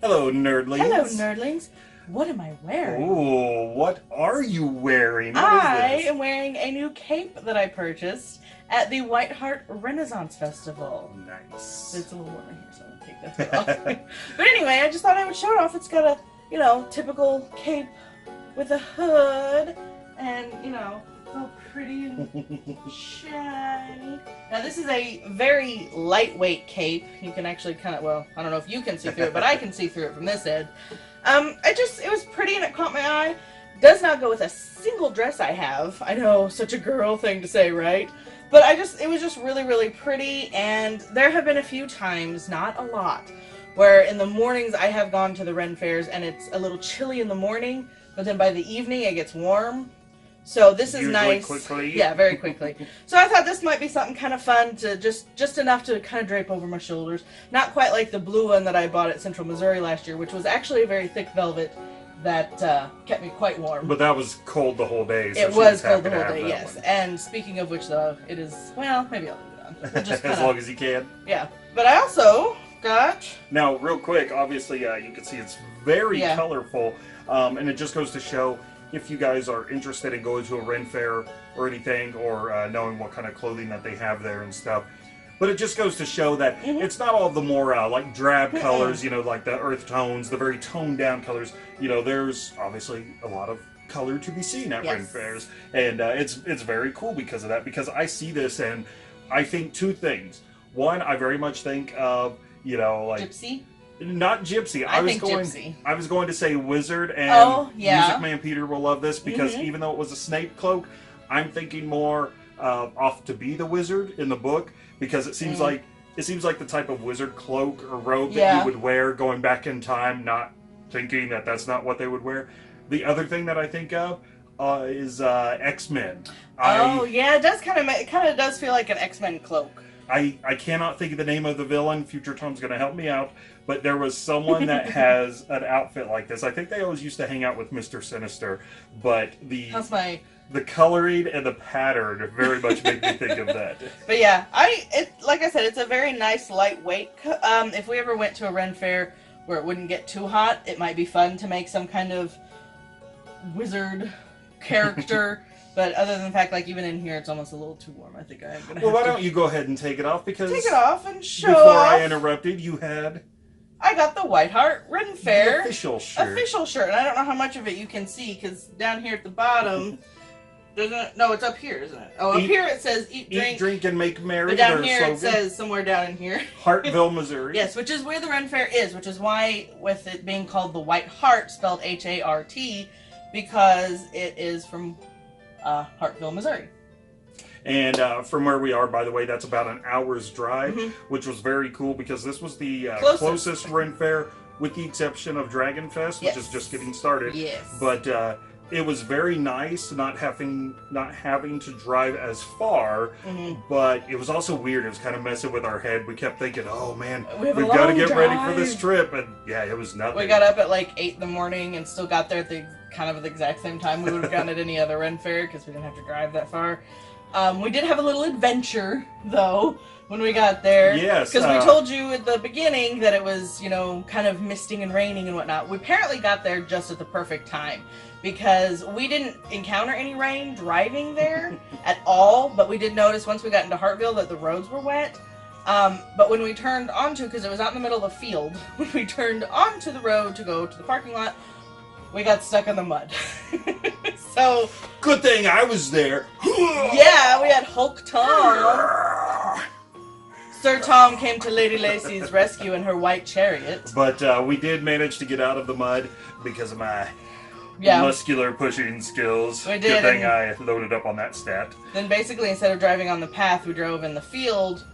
Hello, nerdlings. Hello, nerdlings. What am I wearing? Ooh, what are you wearing? What I is this? am wearing a new cape that I purchased at the White Hart Renaissance Festival. Nice. It's a little warmer here, so I'm going to take that off. But anyway, I just thought I would show it off. It's got a, typical cape with a hood and, all pretty and shiny. Now, this is a very lightweight cape. You can actually I don't know if you can see through it, but I can see through it from this end. It was pretty and it caught my eye. Does not go with a single dress I have. I know, such a girl thing to say, right? But it was just really, really pretty, and there have been a few times, not a lot, where in the mornings I have gone to the Ren fairs and it's a little chilly in the morning, but then by the evening it gets warm. So this is usually nice. Quickly. Yeah, very quickly. So I thought this might be something kind of fun to just enough to kind of drape over my shoulders. Not quite like the blue one that I bought at Central Missouri last year, which was actually a very thick velvet that kept me quite warm. But that was cold the whole day. So it was cold the whole day, yes. And speaking of which, though, it is, well, maybe I'll leave it on. We'll just as long as you can. Yeah. But I also got... Now, real quick, obviously, you can see it's very colorful, and it just goes to show if you guys are interested in going to a Ren fair or anything, or knowing what kind of clothing that they have there and stuff. But it just goes to show that it's not all the more like drab colors, like the earth tones, the very toned down colors. There's obviously a lot of color to be seen at Ren fairs, and it's very cool because of that. Because I see this and I think two things. One, I very much think of like Gypsy. Not Gypsy. I was going to say Wizard, and Music Man Peter will love this because even though it was a Snape cloak, I'm thinking more off to be the Wizard in the book, because it seems like the type of wizard cloak or robe that you would wear going back in time, not thinking that that's not what they would wear. The other thing that I think of is X-Men. It does kind of does feel like an X-Men cloak. I cannot think of the name of the villain. Future Tom's going to help me out. But there was someone that has an outfit like this. I think they always used to hang out with Mr. Sinister. But the coloring and the pattern very much make me think of that. But yeah, like I said, it's a very nice lightweight. If we ever went to a Ren fair where it wouldn't get too hot, it might be fun to make some kind of wizard character. But other than the fact, like, even in here, it's almost a little too warm. I think I'm going to Well, why don't you go ahead and take it off? Because take it off and show before off. I interrupted, you had... I got the White Hart Ren-Fair. The official shirt. Official shirt. And I don't know how much of it you can see, because down here at the bottom... No, it's up here, isn't it? Oh, up here it says eat, drink, and make merry. But down here it says, somewhere down in here... Hartville, Missouri. Yes, which is where the Ren Fair is, which is why, with it being called the White Hart, spelled H-A-R-T, because it is from... Hartville, Missouri. And from where we are, by the way, that's about an hour's drive, which was very cool because this was the closest Ren fair, with the exception of Ren-Fest, which is just getting started. Yes. But it was very nice not having to drive as far, but it was also weird. It was kind of messing with our head. We kept thinking, oh man, we've got to get ready for this trip. And yeah, it was nothing. We got up at like 8 in the morning and still got there at the exact same time we would have gotten at any other Ren fair because we didn't have to drive that far. We did have a little adventure, though, when we got there. Yes. Because we told you at the beginning that it was, kind of misting and raining and whatnot. We apparently got there just at the perfect time. Because we didn't encounter any rain driving there at all. But we did notice once we got into Hartville that the roads were wet. But when we turned onto, because it was out in the middle of a field, when we turned onto the road to go to the parking lot, we got stuck in the mud. So... Good thing I was there. Yeah, we had Hulk Tom. Sir Tom came to Lady Lacey's rescue in her white chariot. But we did manage to get out of the mud because of my muscular pushing skills. We did. Good thing I loaded up on that stat. Then basically, instead of driving on the path, we drove in the field.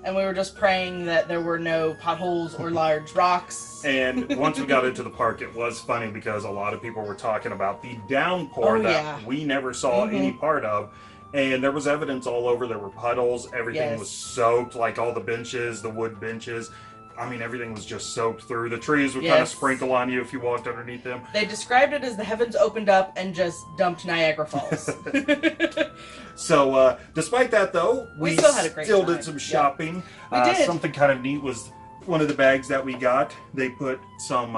And we were just praying that there were no potholes or large rocks. And once we got into the park, it was funny because a lot of people were talking about the downpour that we never saw any part of. And there was evidence all over. There were puddles. Everything was soaked, like all the benches, the wood benches. I mean, everything was just soaked through. The trees would kind of sprinkle on you if you walked underneath them. They described it as the heavens opened up and just dumped Niagara Falls. So, despite that, though, we still had a great time. did some shopping. We did. Something kind of neat was one of the bags that we got, they put some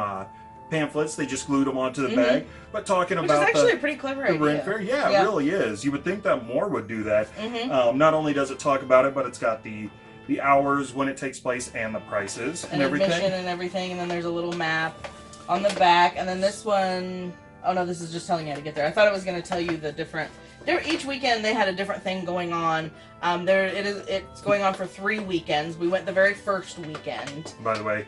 pamphlets. They just glued them onto the bag. But talking Which about is actually a pretty clever idea. Ren Fair, yeah, it really is. You would think that more would do that. Not only does it talk about it, but it's got the hours when it takes place and the prices and everything. Admission and everything, and then there's a little map on the back, and then this one, oh no, this is just telling you how to get there. I thought it was going to tell you the different, each weekend they had a different thing going on. It's going on for 3 weekends. We went the very first weekend. By the way,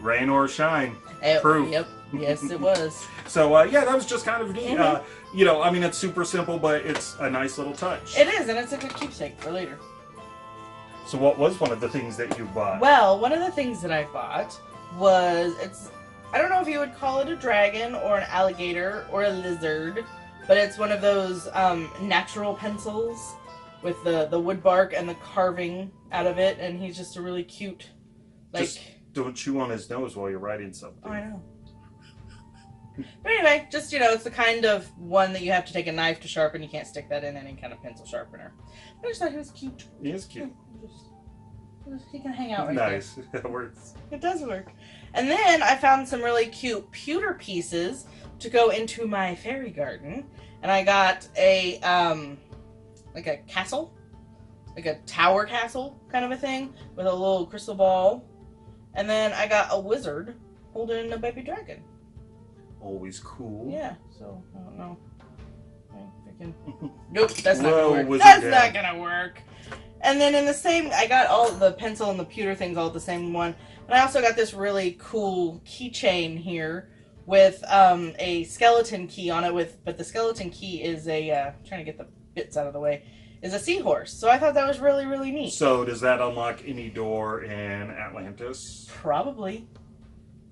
rain or shine, proof. Yep, yes it was. So yeah, that was just kind of neat. You know, I mean, it's super simple, but it's a nice little touch. It is, and it's a good keepsake for later. So what was one of the things that you bought? Well, one of the things that I bought was, I don't know if you would call it a dragon or an alligator or a lizard, but it's one of those natural pencils with the wood bark and the carving out of it, and he's just a really cute, like... Just don't chew on his nose while you're writing something. Oh, I know. But anyway, just, you know, it's the kind of one that you have to take a knife to sharpen. You can't stick that in any kind of pencil sharpener. I just thought he was cute. He is cute. He can hang out right there. Nice. It works. It does work. And then I found some really cute pewter pieces to go into my fairy garden. And I got a, like a castle. Like a tower castle kind of a thing. With a little crystal ball. And then I got a wizard holding a baby dragon. Always cool. Yeah, so, I don't know. Nope, that's not gonna work. That's not gonna work. And then in the same, I got all the pencil and the pewter things all the same one. And I also got this really cool keychain here with a skeleton key on it. But the skeleton key is a, trying to get the bits out of the way, is a seahorse. So I thought that was really, really neat. So does that unlock any door in Atlantis? Probably.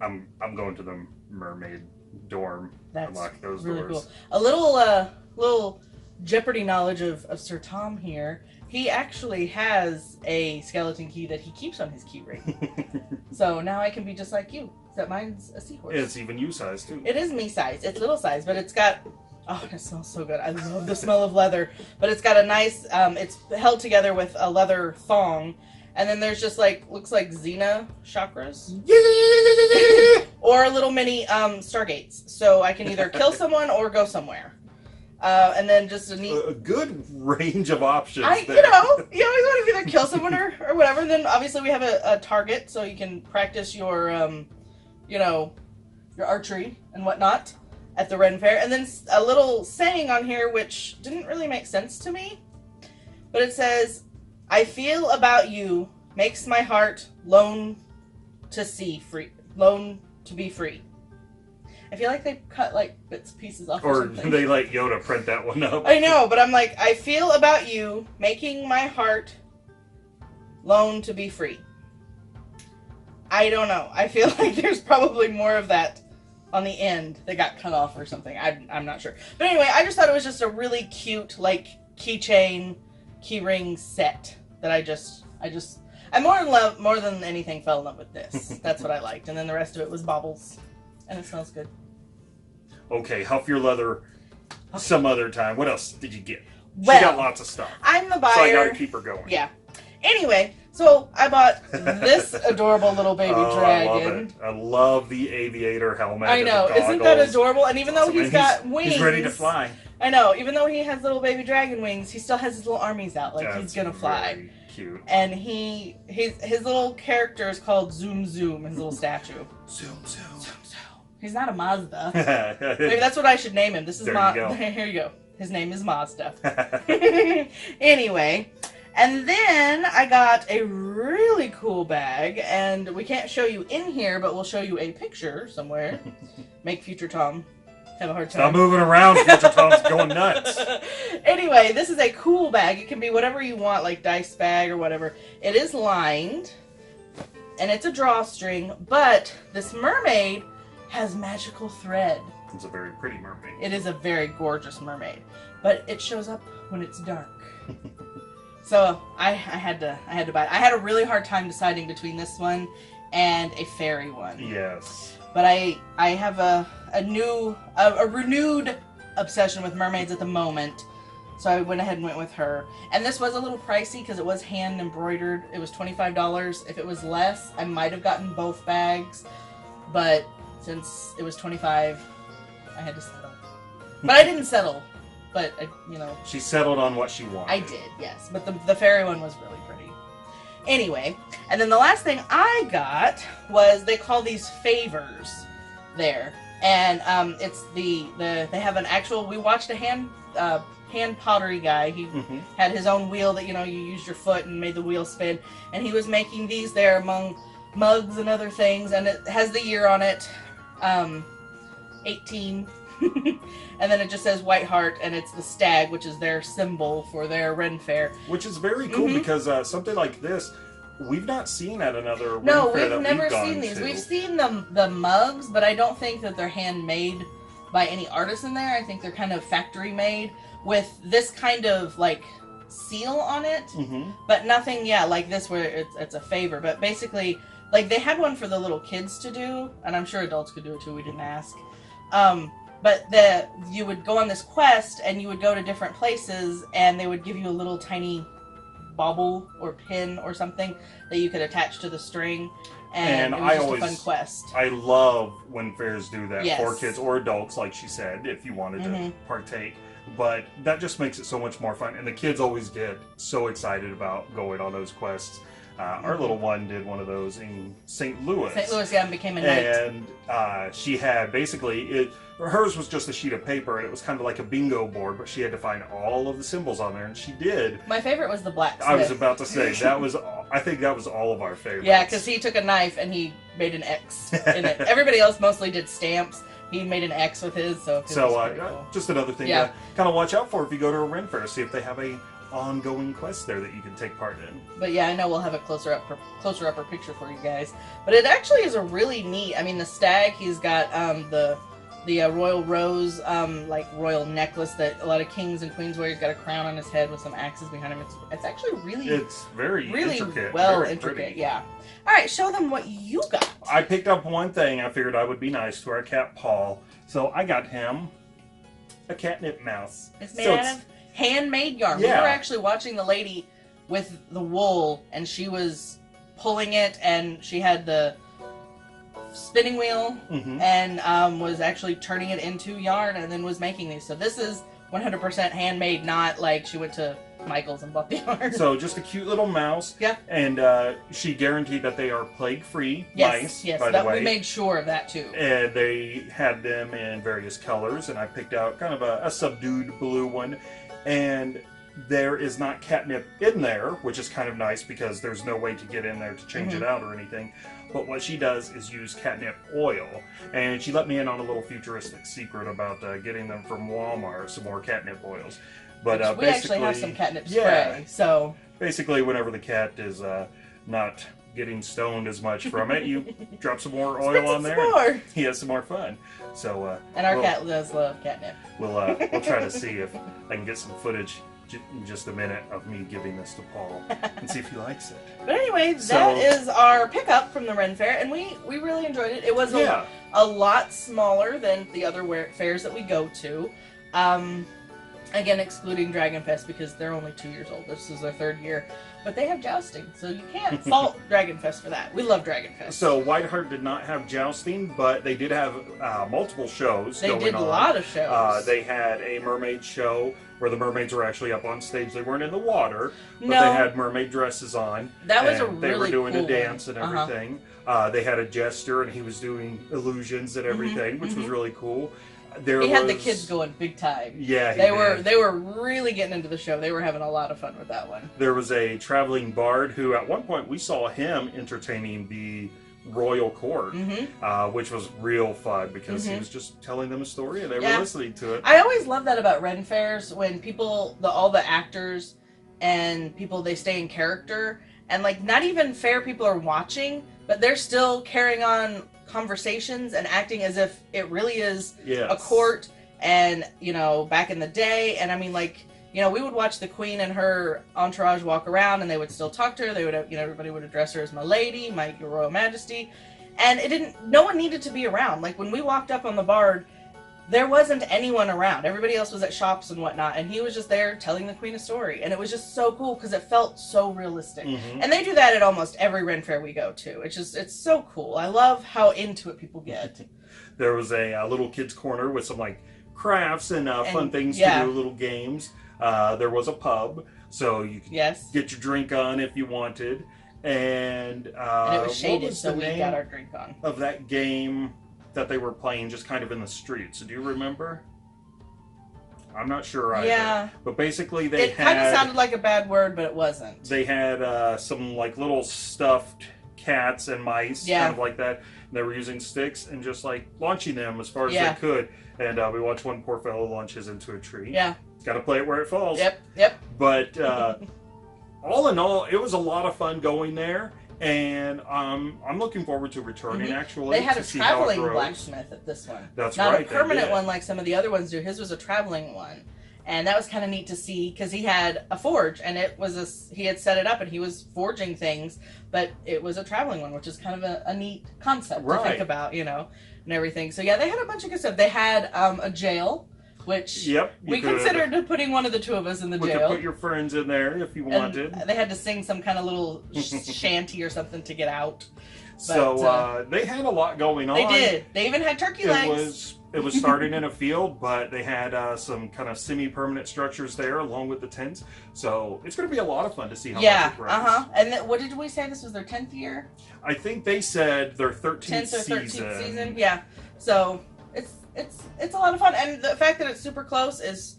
I'm going to the mermaid dorm. That's unlock those really doors. Cool. A little Jeopardy knowledge of Sir Tom here. He actually has a skeleton key that he keeps on his key ring. So now I can be just like you. Except mine's a seahorse. It's even you size too. It is me size. It's little size, but it's got, oh, it smells so good. I love the smell of leather. But it's got a nice, it's held together with a leather thong. And then there's just like, looks like Xena chakras. Or little mini stargates. So I can either kill someone or go somewhere. And then just a good range of options. You know, you always want to either kill someone or whatever. And then obviously we have a target, so you can practice your, you know, your archery and whatnot at the Ren Fair. And then a little saying on here which didn't really make sense to me, but it says, "I feel about you makes my heart lone to be free." I feel like they cut like bits pieces off or something. They let Yoda print that one up. I know, but I'm like, I feel about you making my heart lone to be free. I don't know. I feel like there's probably more of that on the end that got cut off or something. I'm not sure. But anyway, I just thought it was just a really cute like keychain, keyring set that I more than anything fell in love with this. That's what I liked. And then the rest of it was baubles. And it smells good. Okay, huff your leather some other time. What else did you get? Well, she got lots of stuff. I'm the buyer. So I gotta keep her going. Yeah. Anyway, so I bought this adorable little baby dragon. I love it. I love the aviator helmet. I know. Isn't that adorable? And even though he's got wings. He's ready to fly. I know. Even though he has little baby dragon wings, he still has his little armies out. Like, he's gonna fly. Very cute. And his little character is called Zoom Zoom, his little statue. Zoom Zoom. He's not a Mazda. Maybe that's what I should name him. This is Mazda. Here you go. His name is Mazda. Anyway, and then I got a really cool bag, and we can't show you in here, but we'll show you a picture somewhere. Make Future Tom have a hard time. Stop moving around. Future Tom's going nuts. Anyway, this is a cool bag. It can be whatever you want, like dice bag or whatever. It is lined, and it's a drawstring, but this mermaid has magical thread. It's a very pretty mermaid. It is a very gorgeous mermaid, but it shows up when it's dark. So I had to buy it. I had a really hard time deciding between this one and a fairy one. Yes. But I have a renewed obsession with mermaids at the moment. So I went ahead and went with her. And this was a little pricey because it was hand embroidered. It was $25. If it was less, I might have gotten both bags. But since it was $25, I had to settle. But I didn't settle. But, you know. She settled on what she wanted. I did, yes. But the fairy one was really pretty. Anyway, and then the last thing I got was, they call these favors there. And it's they have an actual, we watched a hand pottery guy. He had his own wheel that, you know, you used your foot and made the wheel spin. And he was making these there among mugs and other things. And it has the year on it, 18. And then it just says White Hart, and it's the stag, which is their symbol for their Ren-Fair. Which is very cool because something like this, we've not seen at another Ren-Fair. No, we've never seen these. We've seen the mugs, but I don't think that they're handmade by any artist in there. I think they're kind of factory made with this kind of like seal on it, but nothing, like this where it's a favor. But basically, like they had one for the little kids to do, and I'm sure adults could do it too. We didn't ask. But you would go on this quest, and you would go to different places, and they would give you a little tiny bauble or pin or something that you could attach to the string, and it was just a fun quest. I love when fairs do that Yes. for kids or adults, like she said, if you wanted to partake. But that just makes it so much more fun, and the kids always get so excited about going on those quests. Our little one did one of those in St. Louis. St. Louis, and became a knight. And she had basically, hers was just a sheet of paper, and it was kind of like a bingo board, but she had to find all of the symbols on there, and she did. My favorite was the blacksmith. I was about to say, I think that was all of our favorites. Yeah, because he took a knife and he made an X in it. Everybody else mostly did stamps. He made an X with his, so cool. Just another thing to kind of watch out for if you go to a Ren-Fair, see if they have a ongoing quest there that you can take part in. But yeah, I know we'll have a closer upper picture for you guys. But it actually is a really neat. I mean, the stag, he's got the royal rose like royal necklace that a lot of kings and queens wear. He's got a crown on his head with some axes behind him. It's actually really intricate, well very intricate. pretty. Yeah. All right, show them what you got. I picked up one thing. I figured I would be nice to our cat Paul, so I got him a catnip mouse. It's made out of handmade yarn. Yeah. We were actually watching the lady with the wool, and she was pulling it, and she had the spinning wheel, and was actually turning it into yarn, and then was making these. So this is 100% handmade, not like she went to Michael's and bought the yarn. So just a cute little mouse. Yeah. And she guaranteed that they are plague-free mice, yes, by the way. We made sure of that too. And they had them in various colors, and I picked out kind of a subdued blue one. And there is not catnip in there, which is kind of nice because there's no way to get in there to change it out or anything. But what she does is use catnip oil. And she let me in on a little futuristic secret about getting them from Walmart, some more catnip oils. But we actually have some catnip spray, so... Basically, whenever the cat is not getting stoned as much from it, you drop some more oil on there, and he has some more fun. So, and our cat does love catnip. We'll try to see if I can get some footage in just a minute of me giving this to Paul and see if he likes it. But anyway, that is our pickup from the Ren-Fair, and we really enjoyed it. It was a lot smaller than the other fairs that we go to. Again, excluding Ren-Fest because they're only 2 years old. This is their 3rd year. But they have jousting, so you can't fault Ren-Fest for that. We love Ren-Fest. So White Hart did not have jousting, but they did have multiple shows going on. They did a lot of shows. They had a mermaid show where the mermaids were actually up on stage. They weren't in the water, but they had mermaid dresses on. That was a really They were doing cool a dance and everything. They had a jester, and he was doing illusions and everything, which was really cool. He had the kids going big time. Yeah, they were really getting into the show. They were having a lot of fun with that one. There was a traveling bard who, at one point, we saw him entertaining the royal court, which was real fun because he was just telling them a story and they were listening to it. I always love that about Ren Fairs when people, all the actors and people, they stay in character, and like not even fair people are watching, but they're still carrying on conversations and acting as if it really is a court and, you know, back in the day. And I mean, like, you know, we would watch the queen and her entourage walk around and they would still talk to her. They would, you know, everybody would address her as my lady, my Your Royal Majesty. And no one needed to be around. Like when we walked up on the bard, there wasn't anyone around. Everybody else was at shops and whatnot, and he was just there telling the Queen a story. And it was just so cool because it felt so realistic. Mm-hmm. And they do that at almost every Ren Fair we go to. It's so cool. I love how into it people get. There was a little kids corner with some like crafts and fun things to do, little games. There was a pub, so you could get your drink on if you wanted. And it was shaded, so we got our drink on. Of that game that they were playing just kind of in the streets. Do you remember? I'm not sure either. Yeah. But basically it kind of sounded like a bad word, but it wasn't. They had some like little stuffed cats and mice, kind of like that. And they were using sticks and just like launching them as far as they could. And we watched one poor fellow launch his into a tree. Yeah. Got to play it where it falls. Yep. But all in all, it was a lot of fun going there. And I'm looking forward to returning, actually. They had a traveling blacksmith at this one. That's right. Not a permanent one like some of the other ones do. His was a traveling one. And that was kind of neat to see because he had a forge and he had set it up and he was forging things, but it was a traveling one, which is kind of a neat concept to think about, and everything. So yeah, they had a bunch of good stuff. They had a jail, which we considered putting one of the two of us in the jail. We could put your friends in there if you wanted. And they had to sing some kind of little shanty or something to get out. But, so they had a lot going on. They did. They even had turkey legs. It was starting in a field, but they had some kind of semi-permanent structures there along with the tents. So it's going to be a lot of fun to see how much it grows. And what did we say? This was their 10th year? I think they said their 13th season. Yeah. So it's a lot of fun. And the fact that it's super close is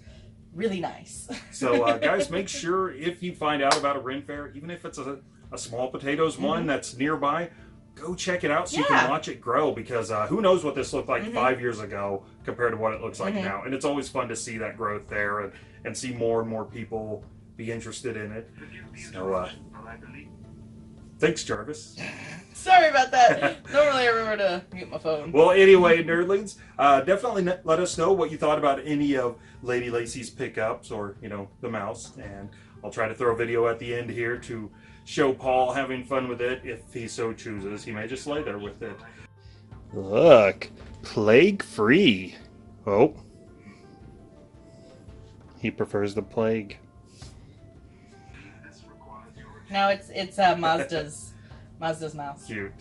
really nice. So guys, make sure if you find out about a Ren Fair, even if it's a small potatoes one that's nearby, go check it out so you can watch it grow, because who knows what this looked like 5 years ago compared to what it looks like now. And it's always fun to see that growth there and see more and more people be interested in it. So thanks, Jarvis. Sorry about that. Normally I remember to mute my phone. Well, anyway, nerdlings, definitely let us know what you thought about any of Lady Lacy's pickups or, the mouse. And I'll try to throw a video at the end here to show Paul having fun with it if he so chooses. He may just lay there with it. Look, plague-free. Oh. He prefers the plague. No, it's Mazda's mouse. Cute.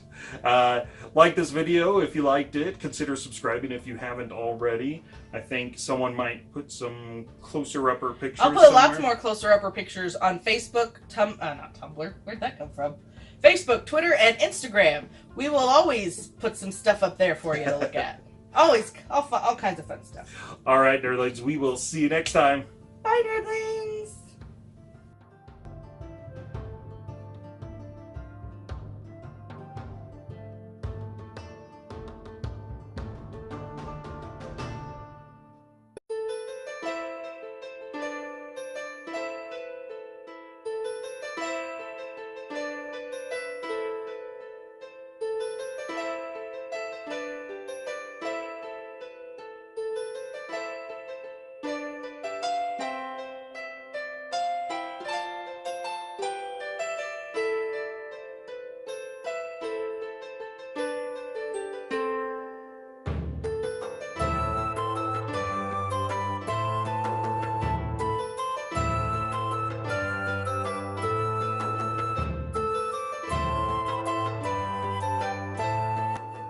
Like this video if you liked it. Consider subscribing if you haven't already. I think someone might put some closer upper pictures. I'll put lots more closer upper pictures on Facebook, not Tumblr. Where'd that come from? Facebook, Twitter, and Instagram. We will always put some stuff up there for you to look at. Always, all kinds of fun stuff. All right, nerdlings. We will see you next time. Bye, nerdlings.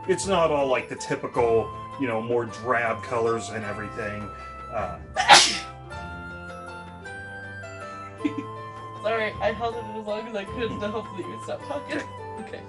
It's not all like the typical, more drab colors and everything. Sorry, I held it as long as I could to hopefully you would stop talking. Okay.